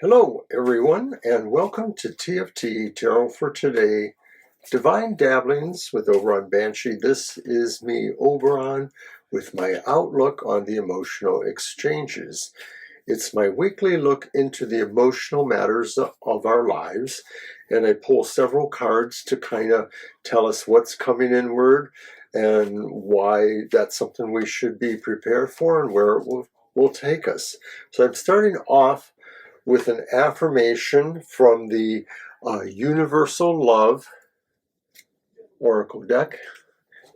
Hello, everyone, and welcome to TFT Tarot for Today, Divine Dabblings with Oberon Banshee. This is me, Oberon, with my outlook on the emotional exchanges. It's my weekly look into the emotional matters of our lives, and I pull several cards to kind of tell us what's coming inward and why that's something we should be prepared for and where it will take us. So I'm starting off with an affirmation from the Universal Love Oracle deck.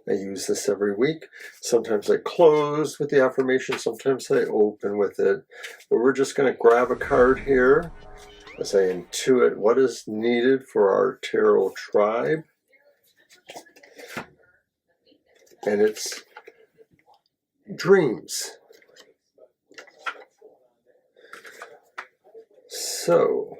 I use this every week. Sometimes I close with the affirmation, sometimes I open with it. But we're just going to grab a card here as I intuit what is needed for our tarot tribe. And it's dreams. So,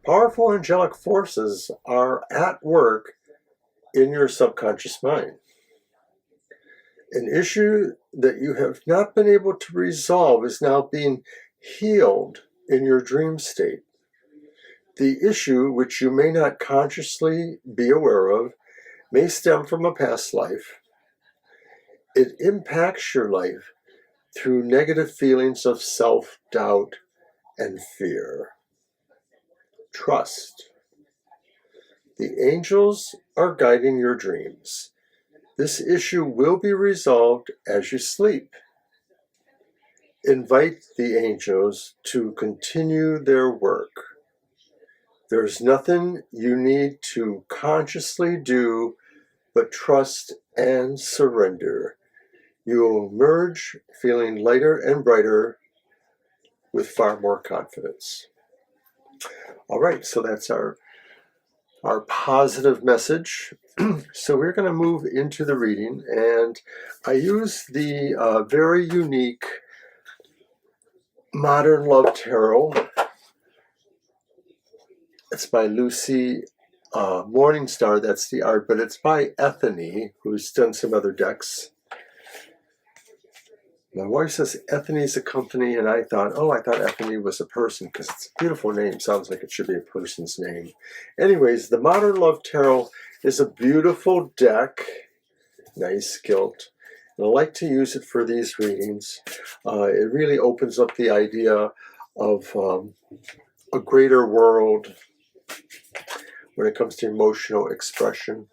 powerful angelic forces are at work in your subconscious mind. An issue that you have not been able to resolve is now being healed in your dream state. The issue, which you may not consciously be aware of, may stem from a past life. It impacts your life through negative feelings of self-doubt and fear. Trust. The angels are guiding your dreams. This issue will be resolved as you sleep. Invite the angels to continue their work. There's nothing you need to consciously do but trust and surrender. You will emerge feeling lighter and brighter with far more confidence. All right, so that's our positive message. So we're going to move into the reading, and I use the very unique Modern Love Tarot. It's by Lucy Morningstar, that's the art, but it's by Ethany, who's done some other decks. My wife says Ethany's a company, and I thought Ethany was a person, because it's a beautiful name. Sounds like it should be a person's name. Anyways, the Modern Love Tarot is a beautiful deck, nice gilt. And I like to use it for these readings. It really opens up the idea of a greater world when it comes to emotional expression.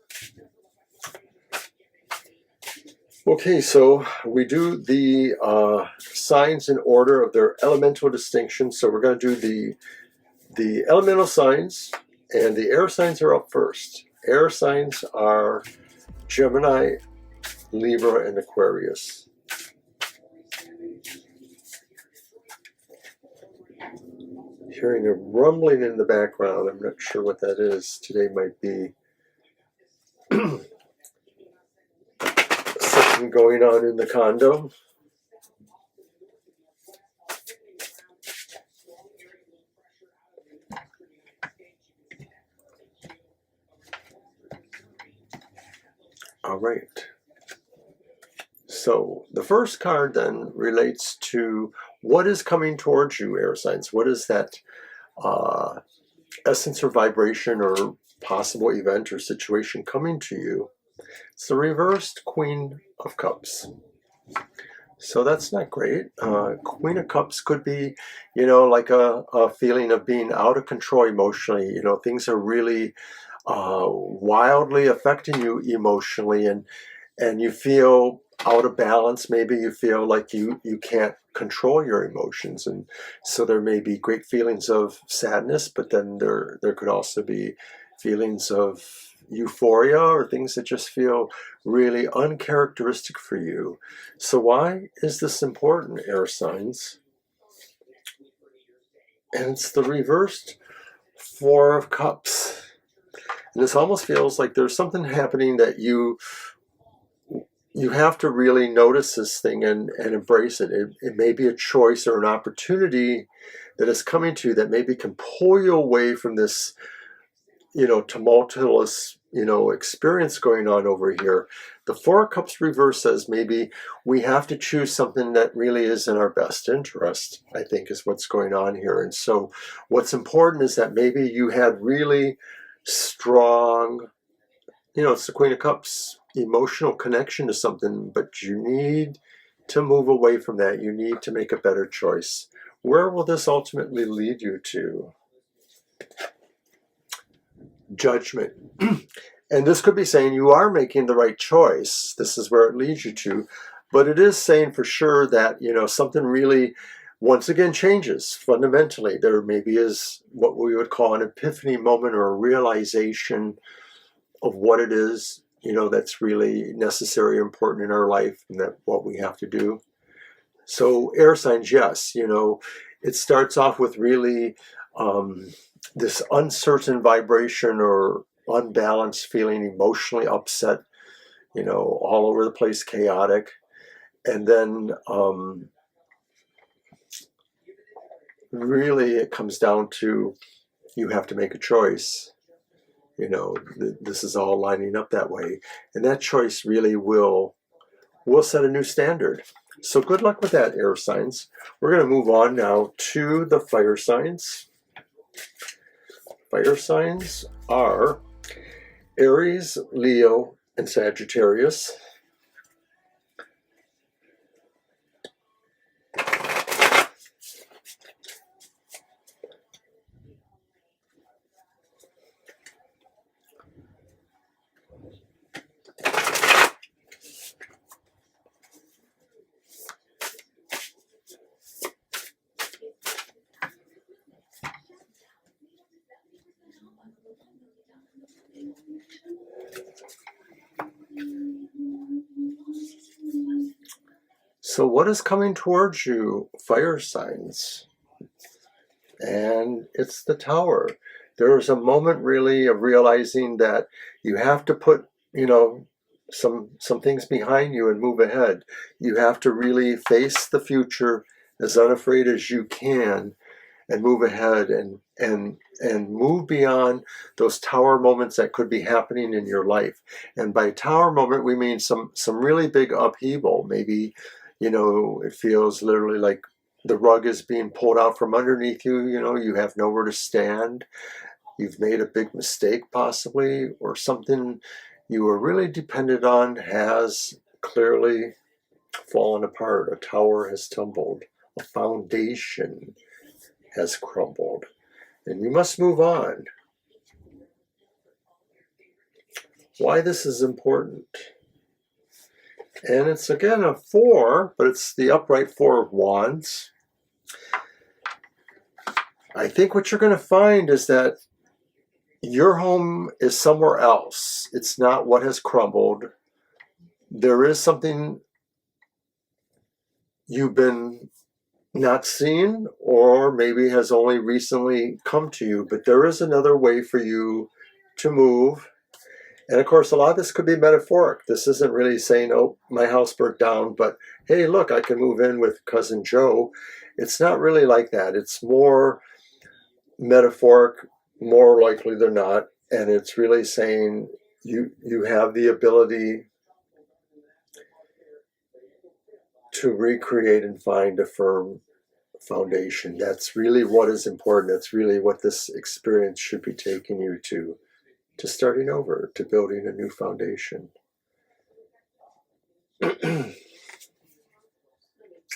Okay, so we do the signs in order of their elemental distinction. So we're going to do the elemental signs, and the air signs are up first. Air signs are Gemini, Libra, and Aquarius. Hearing a rumbling in the background. I'm not sure what that is. Today might be something going on in the condo. All right. So the first card then relates to what is coming towards you, air signs. What is that essence or vibration or possible event or situation coming to you? It's the reversed Queen of Cups. So that's not great. Queen of Cups could be, like a feeling of being out of control emotionally. Things are really wildly affecting you emotionally, and you feel out of balance. Maybe you feel like you can't control your emotions, and so there may be great feelings of sadness, but then there could also be feelings of euphoria or things that just feel really uncharacteristic for you. So why is this important, air signs? And it's the reversed Four of Cups. And this almost feels like there's something happening that you have to really notice this thing and embrace it. It may be a choice or an opportunity that is coming to you that maybe can pull you away from this, tumultuous, experience going on over here. The Four of Cups reverse says maybe we have to choose something that really is in our best interest, I think is what's going on here. And so what's important is that maybe you had really strong, it's the Queen of Cups, emotional connection to something, but you need to move away from that. You need to make a better choice. Where will this ultimately lead you to? Judgment. And this could be saying you are making the right choice. This is where it leads you to. But it is saying for sure that, something really, once again, changes fundamentally. There maybe is what we would call an epiphany moment or a realization of what it is, that's really necessary, important in our life, and that what we have to do. So air signs, yes, it starts off with really this uncertain vibration or unbalanced feeling, emotionally upset, all over the place, chaotic. And then really it comes down to you have to make a choice. This is all lining up that way. And that choice really will set a new standard. So good luck with that, air signs. We're going to move on now to the fire signs. Fire signs are Aries, Leo, and Sagittarius. So what is coming towards you, fire signs? And it's the Tower. There's a moment really of realizing that you have to put, some things behind you and move ahead. You have to really face the future as unafraid as you can and move ahead and move beyond those tower moments that could be happening in your life. And by tower moment, we mean some really big upheaval. Maybe, it feels literally like the rug is being pulled out from underneath you. You have nowhere to stand. You've made a big mistake possibly, or something you were really dependent on has clearly fallen apart. A tower has tumbled. A foundation has crumbled. And you must move on. Why this is important. And it's again a 4, but it's the upright 4 of Wands. I think what you're going to find is that your home is somewhere else. It's not what has crumbled. There is something you've been not seen, or maybe has only recently come to you, but there is another way for you to move. And of course, a lot of this could be metaphoric. This isn't really saying, oh, my house burnt down, but hey, look, I can move in with Cousin Joe. It's not really like that. It's more metaphoric, more likely than not. And it's really saying you have the ability to recreate and find a firm foundation. That's really what is important. That's really what this experience should be taking you to starting over, to building a new foundation.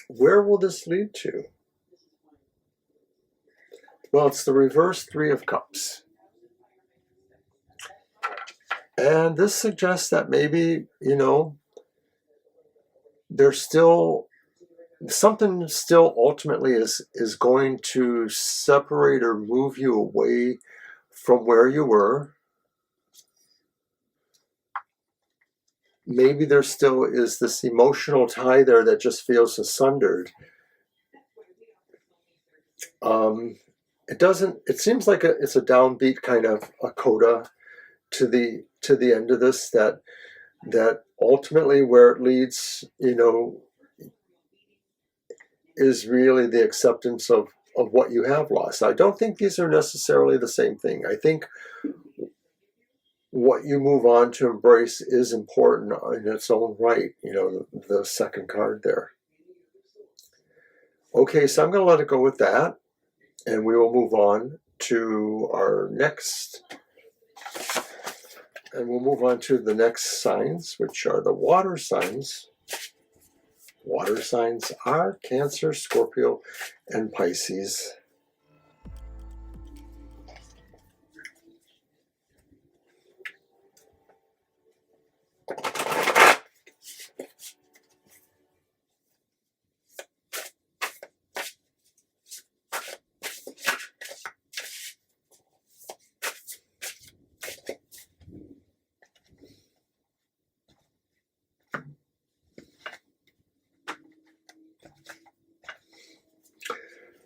Where will this lead to? Well, it's the reverse 3 of Cups. And this suggests that maybe, there's still something still ultimately is going to separate or move you away from where you were. Maybe there still is this emotional tie there that just feels sundered. It seems like it's a downbeat kind of a coda to the end of this, that ultimately where it leads, is really the acceptance of what you have lost. I don't think these are necessarily the same thing. I think what you move on to embrace is important in its own right, the second card there. Okay, so I'm going to let it go with that, and we will move on to our next, and we'll move on to the next signs, which are the water signs. Water signs are Cancer, Scorpio, and Pisces.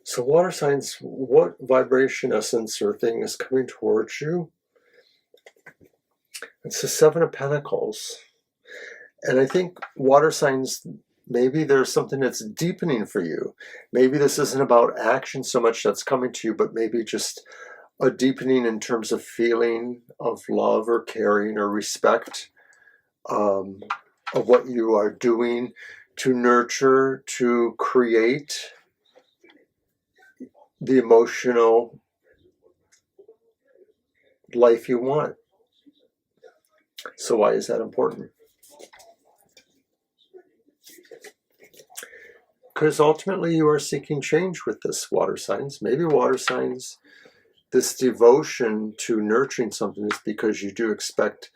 So water signs, what vibration, essence, or thing is coming towards you? It's the Seven of Pentacles. And I think water signs, maybe there's something that's deepening for you. Maybe this isn't about action so much that's coming to you, but maybe just a deepening in terms of feeling of love or caring or respect of what you are doing to nurture, to create the emotional life you want. So why is that important? Because ultimately you are seeking change with this, water signs. Maybe water signs, this devotion to nurturing something is because you do expect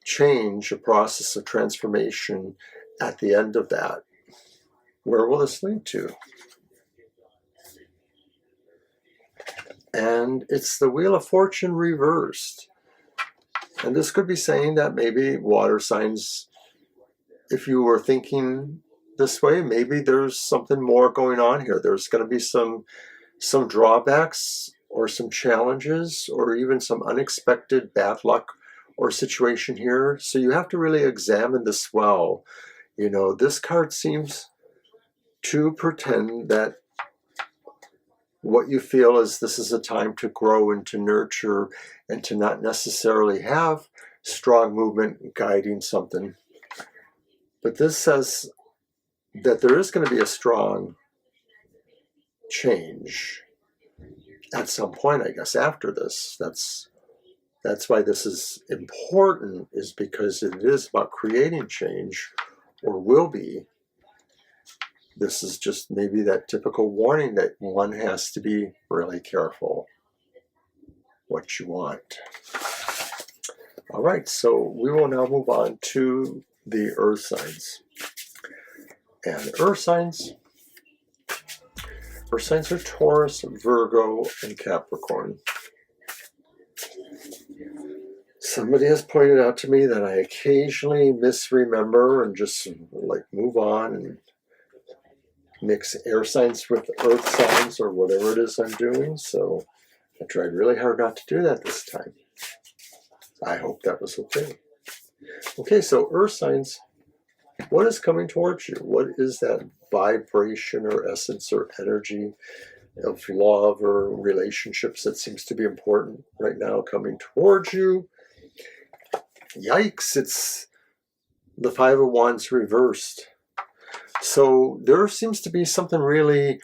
change, a process of transformation at the end of that. Where will this lead to? And it's the Wheel of Fortune reversed. And this could be saying that maybe water signs, if you were thinking this way, maybe there's something more going on here. There's going to be some drawbacks or some challenges or even some unexpected bad luck or situation here. So you have to really examine this well. This card seems to pretend that what you feel is this is a time to grow and to nurture and to not necessarily have strong movement guiding something. But this says that there is going to be a strong change at some point, I guess, after this. That's why this is important, is because it is about creating change, or will be. This is just maybe that typical warning that one has to be really careful what you want. All right, so we will now move on to the earth signs. And earth signs are Taurus, Virgo, and Capricorn. Somebody has pointed out to me that I occasionally misremember and just move on and mix air signs with earth signs or whatever it is I'm doing. So I tried really hard not to do that this time. I hope that was okay. Okay, so earth signs, what is coming towards you? What is that vibration or essence or energy of love or relationships that seems to be important right now coming towards you? Yikes, it's the Five of Wands reversed. So there seems to be something really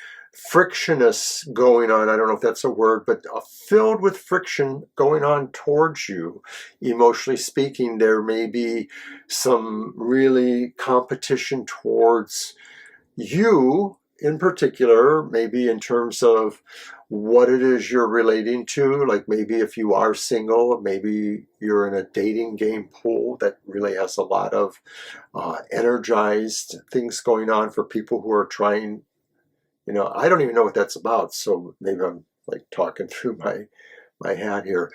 frictionous going on. I don't know if that's a word, but filled with friction going on towards you. Emotionally speaking, there may be some really competition towards you in particular, maybe in terms of what it is you're relating to. Like maybe if you are single, maybe you're in a dating game pool that really has a lot of energized things going on for people who are trying. I don't even know what that's about, so maybe I'm talking through my hat here.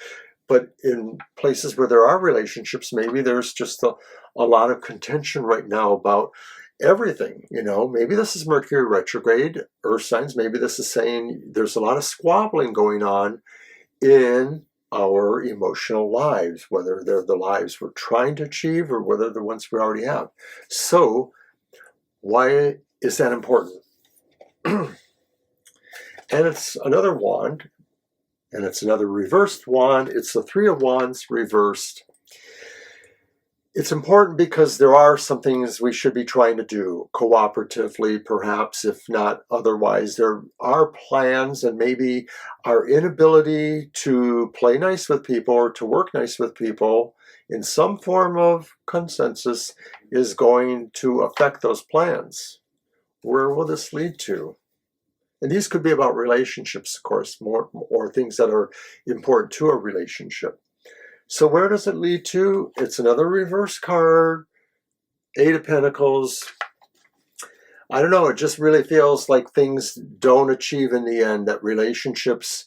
But in places where there are relationships, maybe there's just a lot of contention right now about everything. Maybe this is Mercury retrograde, earth signs. Maybe this is saying there's a lot of squabbling going on in our emotional lives, whether they're the lives we're trying to achieve or whether they're the ones we already have. So why is that important? And it's another wand, and it's another reversed wand. It's the Three of Wands reversed. It's important because there are some things we should be trying to do cooperatively, perhaps, if not otherwise. There are plans, and maybe our inability to play nice with people or to work nice with people in some form of consensus is going to affect those plans. Where will this lead to? And these could be about relationships, of course, more or things that are important to a relationship. So where does it lead to? It's another reverse card, Eight of Pentacles. I don't know, it just really feels like things don't achieve in the end, that relationships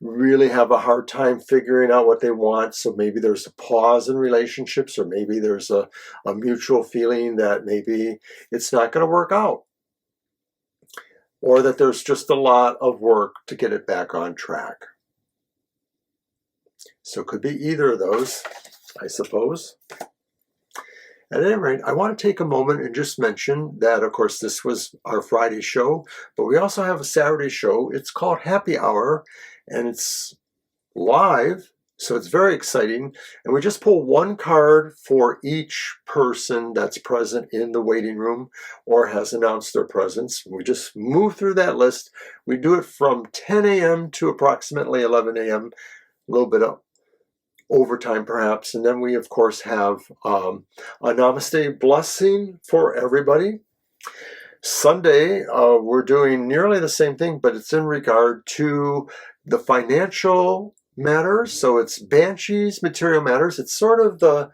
really have a hard time figuring out what they want. So maybe there's a pause in relationships, or maybe there's a mutual feeling that maybe it's not going to work out, or that there's just a lot of work to get it back on track. So it could be either of those, I suppose. At any rate, I want to take a moment and just mention that, of course, this was our Friday show, but we also have a Saturday show. It's called Happy Hour, and it's live, so it's very exciting. And we just pull one card for each person that's present in the waiting room or has announced their presence. We just move through that list. We do it from 10 a.m. to approximately 11 a.m., a little bit of overtime perhaps. And then we, of course, have a Namaste blessing for everybody. Sunday, we're doing nearly the same thing, but it's in regard to the financial matters. So it's Banshees, material matters. It's sort of the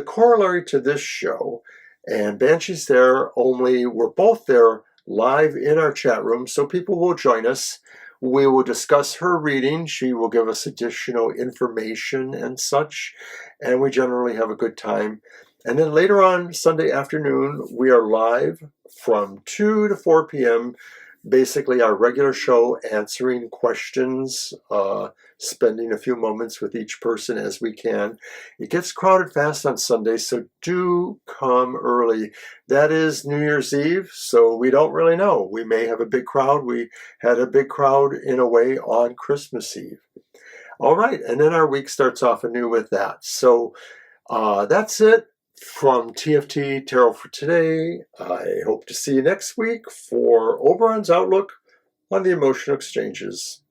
corollary to this show. And Banshee's there, only we're both there live in our chat room, so people will join us. We will discuss her reading. She will give us additional information and such, and we generally have a good time. And then later on Sunday afternoon, we are live from 2 to 4 p.m., basically our regular show, answering questions, spending a few moments with each person as we can. It gets crowded fast on Sunday, so do come early. That is New Year's Eve, so we don't really know. We may have a big crowd. We had a big crowd in a way on Christmas Eve. All right, and then our week starts off anew with that. So that's it from TFT Tarot for today. I hope to see you next week for Oberon's outlook on the emotional exchanges.